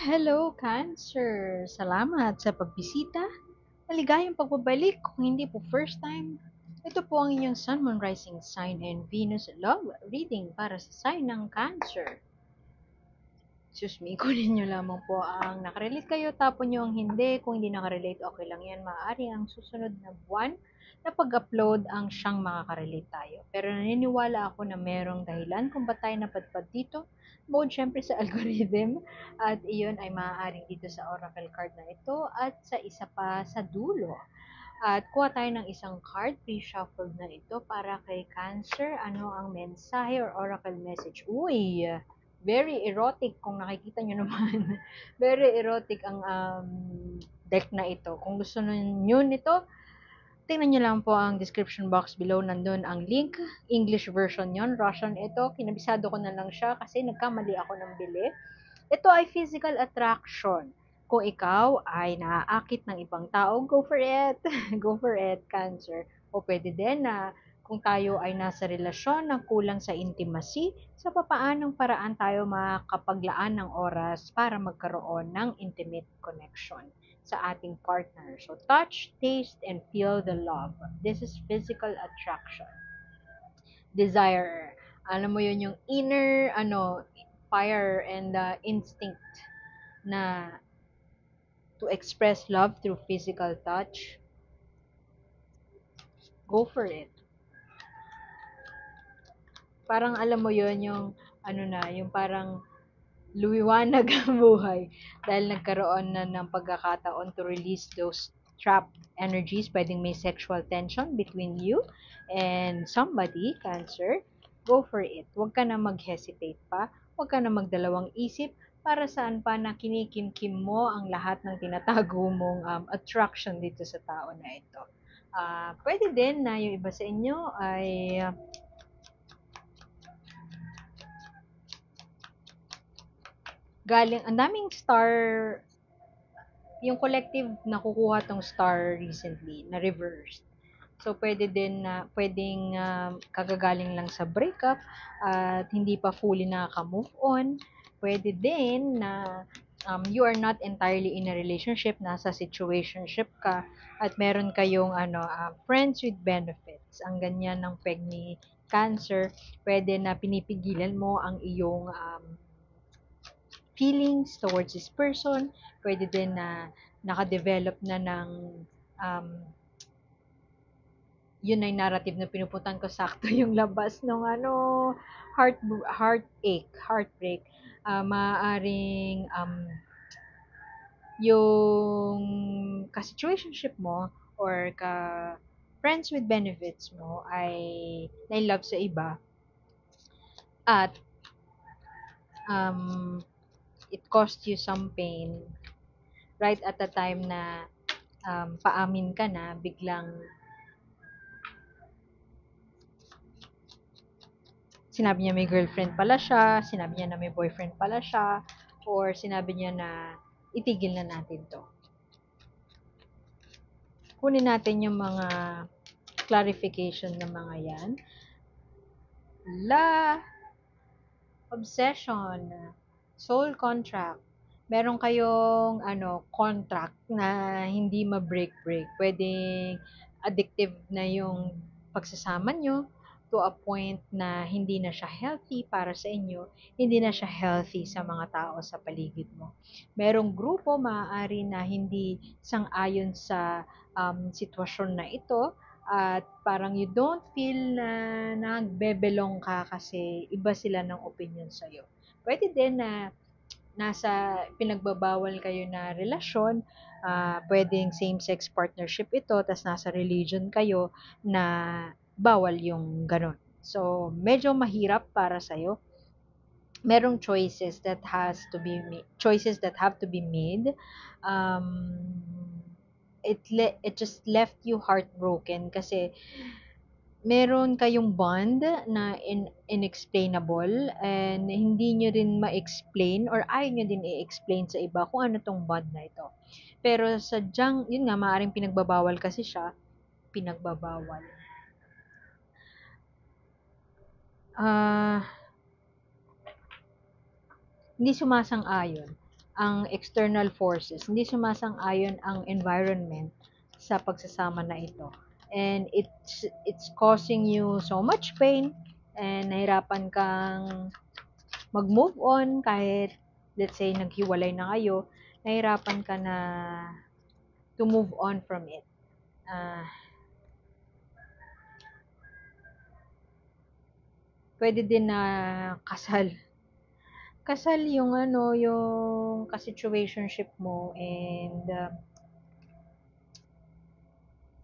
Hello, Cancer! Salamat sa pagbisita. Maligayang pagbabalik kung hindi po first time. Ito po ang inyong Sun, Moon, Rising Sign and Venus Love reading para sa sign ng Cancer. Excuse me, kunin nyo lamang po ang nakarelate kayo, tapon nyo ang hindi. Kung hindi nakarelate, okay lang yan. Maaari ang susunod na buwan na pag-upload ang siyang makakarelate tayo. Pero naniniwala ako na merong dahilan kung ba't tayo napadpad dito. Mode syempre sa algorithm at iyon ay maaaring dito sa oracle card na ito at sa isa pa sa dulo. At kuha tayo ng isang card, pre-shuffled na ito para kay Cancer. Ano ang mensahe or oracle message? Uy, very erotic kung nakikita nyo naman. Very erotic ang deck na ito. Kung gusto nyo nito, tingnan nyo lang po ang description box below. Nandun ang link. English version yon, Russian ito. Kinabisado ko na lang siya kasi nagkamali ako ng bili. Ito ay physical attraction. Kung ikaw ay naaakit ng ibang tao, go for it. Go for it, Cancer. O pwede din na kung tayo ay nasa relasyon na kulang sa intimacy, sa papaanong paraan tayo makakapaglaan ng oras para magkaroon ng intimate connection sa ating partner. So touch, taste, and feel the love. This is physical attraction. Desire. Alam mo yun, yung inner, fire and instinct na to express love through physical touch. Go for it. Parang alam mo yun, yung yung parang luwiwanag ang buhay dahil nagkaroon na ng pagkakataon to release those trapped energies. Pwedeng may sexual tension between you and somebody, Cancer. Go for it. Huwag ka na mag-hesitate pa. Huwag ka na magdalawang isip para saan pa na kinikimkim mo ang lahat ng tinatago mong attraction dito sa tao na ito. Pwede din na yung iba sa inyo ay galing, ang daming star, yung collective nakukuha tong star recently, na reversed. So, pwede din na, pwedeng kagagaling lang sa breakup at hindi pa fully nakaka-move on. Pwede din na you are not entirely in a relationship, nasa situationship ka at meron kayong friends with benefits. Ang ganyan ng peg ni Cancer, pwede na pinipigilan mo ang iyong feelings towards this person. Pwede din na nakadevelop na ng um, yun ay narrative na pinuputan ko, sakto yung labas ng heartbreak. Maaaring yung ka-situationship mo or ka friends with benefits mo ay na-love sa iba at um, it cost you some pain right at the time na paamin ka na, biglang sinabi niya may girlfriend pala siya, sinabi niya na may boyfriend pala siya, or sinabi niya na itigil na natin to. Kunin natin yung mga clarification ng mga yan. Obsession, soul contract. Meron kayong contract na hindi ma-break-break. Pwedeng addictive na yung pagsasama nyo to a point na hindi na siya healthy para sa inyo, hindi na siya healthy sa mga tao sa paligid mo. Merong grupo maaari na hindi sang-ayon sa sitwasyon na ito at parang you don't feel na nagbebelong ka kasi iba sila ng opinion sa'yo. Pwede din na nasa pinagbabawal kayo na relasyon, pwedeng same-sex partnership ito, tas nasa religion kayo na bawal yung ganon. So, medyo mahirap para sa'yo. Merong choices that have to be made. Um, it just left you heartbroken kasi meron kayong bond na inexplainable and hindi nyo rin ma-explain or ayaw nyo din i-explain sa iba kung ano tong bond na ito. Pero sadyang, yun nga, maaaring pinagbabawal kasi siya, pinagbabawal. Hindi sumasang-ayon. ang external forces, hindi sumasang-ayon ang environment sa pagsasama na ito. And it's causing you so much pain and nahirapan kang mag-move on kahit let's say naghiwalay na kayo, nahirapan ka na to move on from it. Ah, pwede din na kasal. Kasal yung ano, yung ka-situationship mo and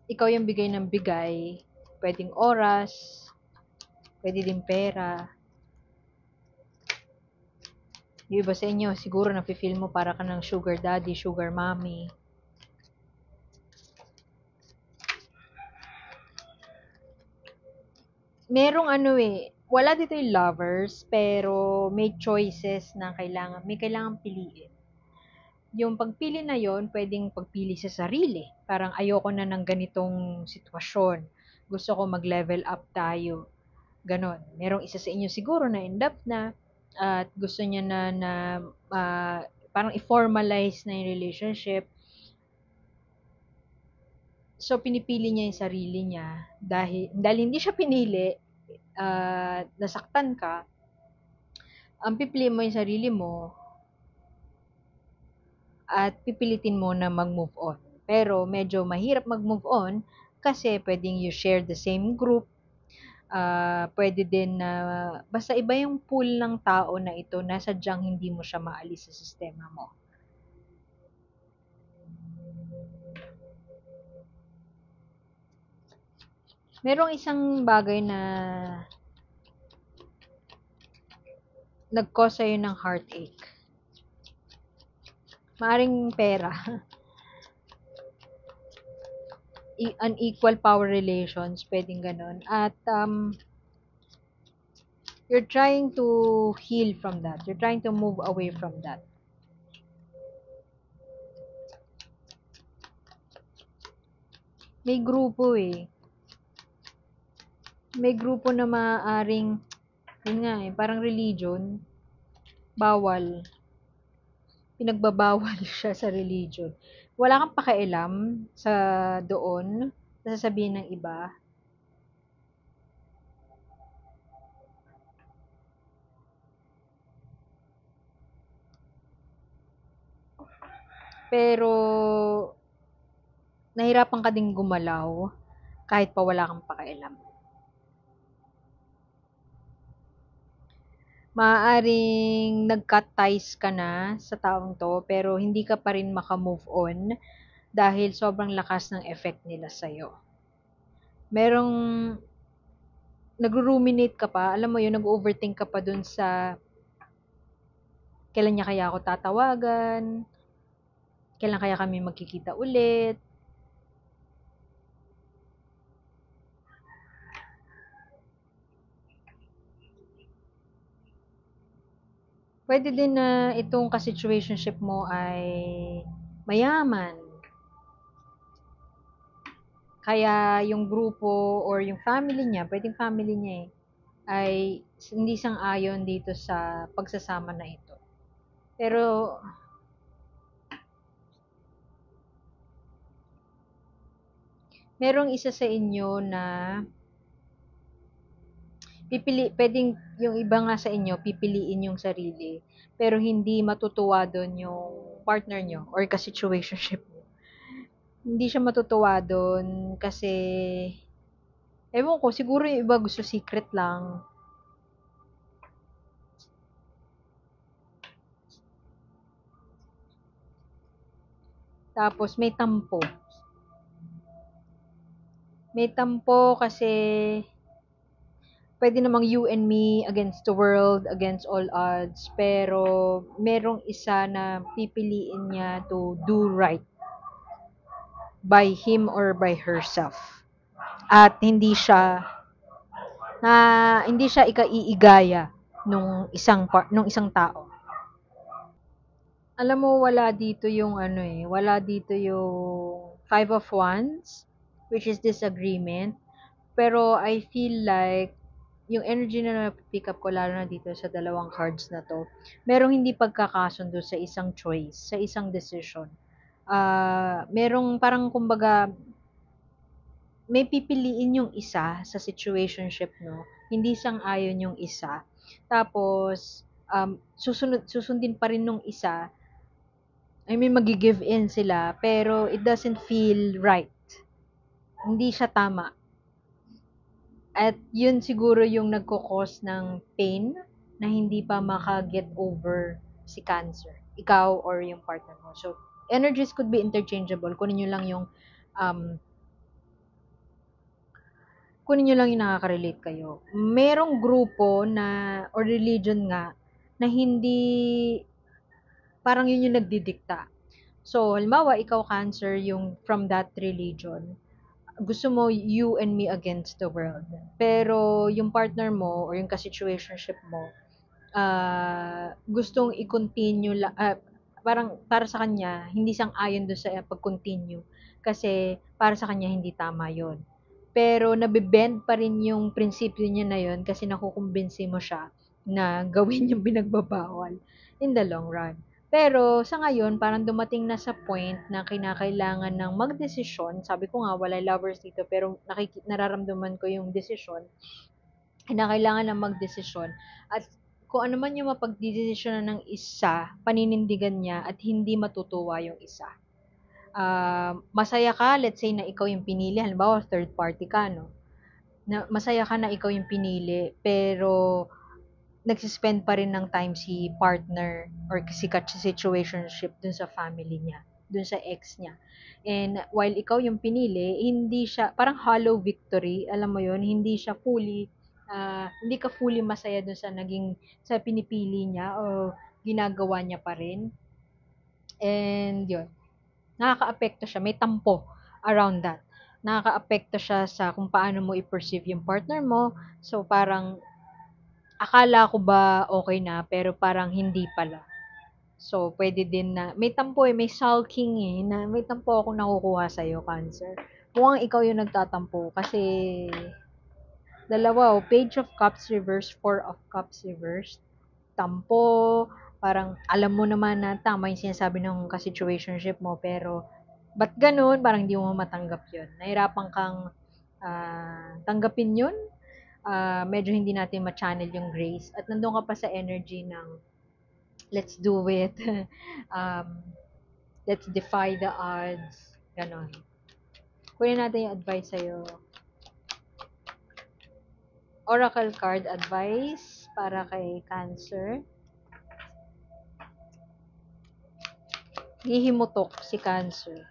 ikaw yung bigay ng bigay, pwedeng oras, pwede din pera. Yung iba sa inyo, siguro nafe-feel mo para ka ng sugar daddy, sugar mommy. Merong ano wala dito yung lovers, pero may choices na may kailangan piliin. Yung pagpili na yon, pwedeng pagpili sa sarili. Parang ayoko na ng ganitong sitwasyon. Gusto ko mag-level up tayo. Ganon. Merong isa sa inyo siguro na end up na at gusto niya na ah, parang i-formalize na yung relationship. So, pinipili niya yung sarili niya dahil hindi siya pinili, nasaktan ka, ang pipili mo yung sarili mo at pipilitin mo na mag-move on. Pero medyo mahirap mag-move on kasi pwedeng you share the same group, pwede din na basta iba yung pool ng tao na ito na sadyang hindi mo siya maalis sa sistema mo. Merong isang bagay na nag-cause sa'yo ng heartache. Maaring pera. Unequal power relations, pwedeng ganun. At you're trying to heal from that. You're trying to move away from that. May grupo May grupo na maaaring, yun nga parang religion, bawal. Pinagbabawal siya sa religion. Wala kang pakialam sa doon, sa sasabihin ng iba. Pero, nahirapan ka ding gumalaw kahit pa wala kang pakialam. Maaaring nag-cut ties ka na sa taong to, pero hindi ka pa rin maka-move on dahil sobrang lakas ng effect nila sa'yo. Merong nagro-ruminate ka pa, alam mo yun, nag-overthink ka pa dun sa kailan niya kaya ako tatawagan, kailan kaya kami magkikita ulit. Pwede din na itong ka-situationship mo ay mayaman. Kaya yung grupo or yung family niya, pwedeng family niya ay hindi sang-ayon dito sa pagsasama na ito. Pero merong isa sa inyo na pwedeng yung iba nga sa inyo, pipiliin yung sarili, pero hindi matutuwa doon yung partner nyo or ka-situationship mo. Hindi siya matutuwa doon kasi, ewan ko, siguro yung iba gusto secret lang. Tapos may tampo. May tampo kasi pwede namang you and me against the world, against all odds, pero merong isa na pipiliin niya to do right by him or by herself. At hindi siya ikaiigaya nung isang tao. Alam mo wala dito yung wala dito yung Five of Wands, which is disagreement. Pero I feel like yung energy na pick up ko lalo na dito sa dalawang cards na to, merong hindi pagkakasundo sa isang choice, sa isang decision. Merong parang kumbaga may pipiliin yung isa sa situationship, no? Hindi sang-ayon yung isa. Tapos, susundin pa rin nung isa. I mean, magi-give in sila, pero it doesn't feel right. Hindi siya tama. At yun siguro yung nagko-cause ng pain na hindi pa maka-get over si Cancer. Ikaw or yung partner mo. So, energies could be interchangeable. Um, kunin nyo lang yung nakaka-relate kayo. Merong grupo na, or religion nga, na hindi, parang yun yung nagdidikta. So, halimbawa, ikaw Cancer, yung from that religion, gusto mo you and me against the world. Pero yung partner mo or yung ka-situationship mo, gustong i-continue parang para sa kanya hindi sang-ayon doon sa pag-continue kasi para sa kanya hindi tama 'yon. Pero nabe-bend pa rin yung prinsipyo niya na 'yon kasi nakukumbinsi mo siya na gawin yung binagbabawal in the long run. Pero sa ngayon, parang dumating na sa point na kinakailangan ng magdesisyon. Sabi ko nga, wala lovers dito, pero nararamdaman ko yung desisyon. Kinakailangan ng magdesisyon. At kung ano man yung mapagdesisyonan ng isa, paninindigan niya at hindi matutuwa yung isa. Masaya ka, let's say na ikaw yung pinili, halimbawa third party ka, no? Na masaya ka na ikaw yung pinili, pero nagsispend pa rin ng time si partner or si situationship dun sa family niya, dun sa ex niya. And while ikaw yung pinili, hindi siya, parang hollow victory, alam mo yun, hindi ka fully masaya dun sa sa pinipili niya o ginagawa niya pa rin. And yun, nakakaapekto siya, may tampo around that. Nakakaapekto siya sa kung paano mo i-perceive yung partner mo. So, parang akala ko ba okay na, pero parang hindi pala. So, pwede din na, may tampo may sulking na may tampo akong nakukuha sa'yo, Cancer. Mukhang ikaw yung nagtatampo kasi dalawa, Page of Cups reverse, Four of Cups reverse, tampo, parang alam mo naman na tama yung sinasabi ng ka-situationship mo, pero ba't ganun? Parang hindi mo matanggap yun. Nahirapan kang tanggapin yun. Medyo hindi natin ma-channel yung grace. At nandun ka pa sa energy ng let's do it. um, let's defy the odds. Ganon. Kunin natin yung advice sa'yo. Oracle card advice para kay Cancer. Hihimutok si Cancer.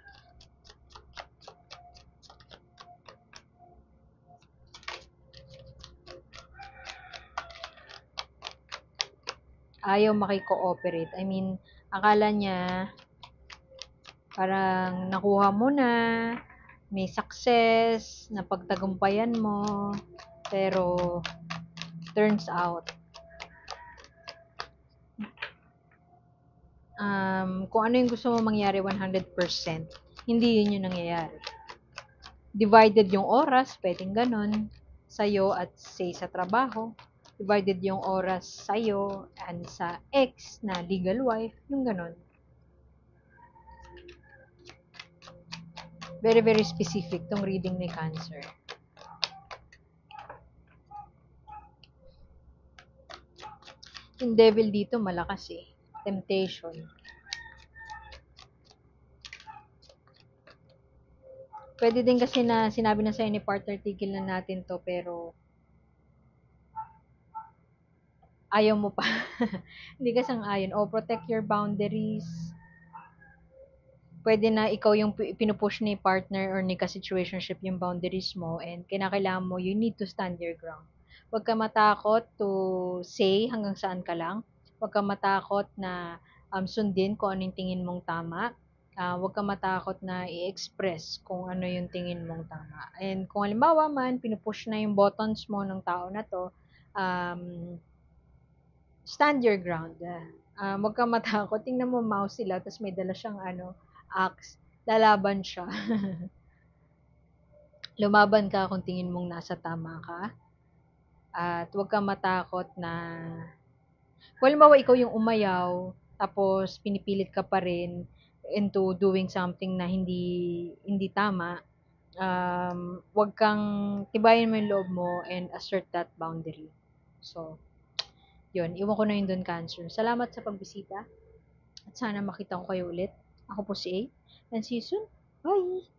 Ayaw makikooperate. I mean, akala niya parang nakuha mo na, may success, napagtagumpayan mo, pero turns out kung ano yung gusto mo mangyari 100%, hindi yun yung nangyayari. Divided yung oras, pwedeng ganon, sa'yo at say sa trabaho. Divided yung oras sa'yo and sa ex na legal wife, yung ganon. Very, very specific tong reading ni Cancer. Yung devil dito malakas temptation. Pwede din kasi na sinabi na sa'yo ni partner, tigil na natin to, pero ayaw mo pa. Hindi ka sang-ayon. Protect your boundaries. Pwede na ikaw yung pinupush ni partner or ni ka-situationship yung boundaries mo, and kinakailangan mo, you need to stand your ground. Huwag ka matakot to say hanggang saan ka lang. Huwag ka matakot na sundin kung ano yung tingin mong tama. Huwag ka matakot na i-express kung ano yung tingin mong tama. And kung halimbawa man, pinupush na yung buttons mo ng tao na to, stand your ground. Huwag ka matakot. Tingnan mo, mouse sila, tapos may dala siyang axe. Lalaban siya. Lumaban ka kung tingin mong nasa tama ka. At huwag kang matakot na kung halimbawa ikaw yung umayaw, tapos pinipilit ka pa rin into doing something na hindi hindi tama, wag kang tibayin mo yung loob mo and assert that boundary. So, yun, iwan ko na yun dun, Cancer. Salamat sa pagbisita at sana makita ko kayo ulit. Ako po si A and see you soon. Bye!